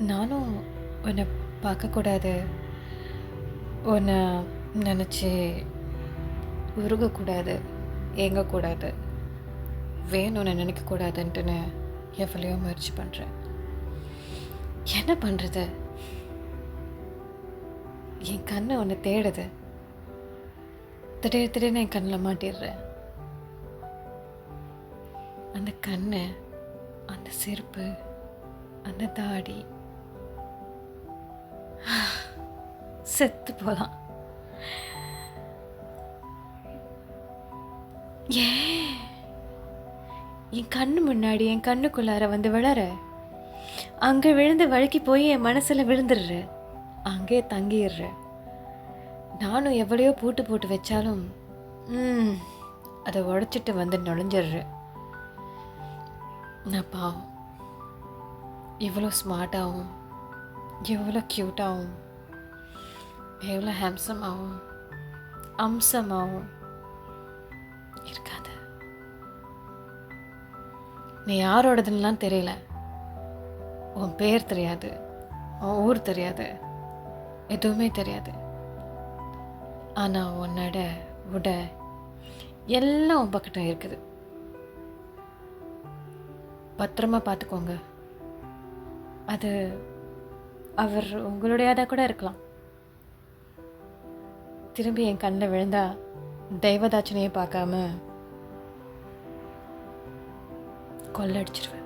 நானும் உன்னை பார்க்கக்கூடாது, உன்னை நினச்சி உருகக்கூடாது, ஏங்கக்கூடாது, வேணும்னு நினைக்கக்கூடாதுன்ட்டுன்னு எவ்வளையோ முயற்சி பண்ணுறேன். என்ன பண்ணுறது? என் கண்ணு ஒன்று தேடுது. திடீர்னு என் கண்ணில் மாட்டிடுறேன். அந்த கண்ணு, அந்த செருப்பு, அந்த தாடி செத்து போகலாம். ஏன் என் கண்ணு முன்னாடி என் கண்ணுக்குள்ளார வந்து விழற, அங்கே விழுந்து வழுக்கி போய் என் மனசில் விழுந்துடுற, அங்கே தங்கிடுற. நானும் எவ்வளையோ பூட்டு போட்டு வச்சாலும் அதை உடைச்சிட்டு வந்து நுழைஞ்சிடுற. நான் பாவம், இவ்வளோ ஸ்மார்ட்டாகவும், எவ்வளோ க்யூட்டாகவும், எவ்வளோ ஹேம்சமாகவும், அம்சமாகவும் இருக்காது. நீ யாரோடதுன்னெலாம் தெரியல, உன் பேர் தெரியாது, உன் ஊர் தெரியாது, எதுவுமே தெரியாது. ஆனால் உன்னோட உட எல்லாம் உன் பக்கத்தில் இருக்குது. பத்திரமா பார்த்துக்கோங்க. அது அவர் உங்களுடையதாக கூட இருக்கலாம். திரும்பி என் கண்ணில் விழுந்தா தெய்வதாட்சணையை பார்க்காம கொள்ளடிச்சிருவேன்.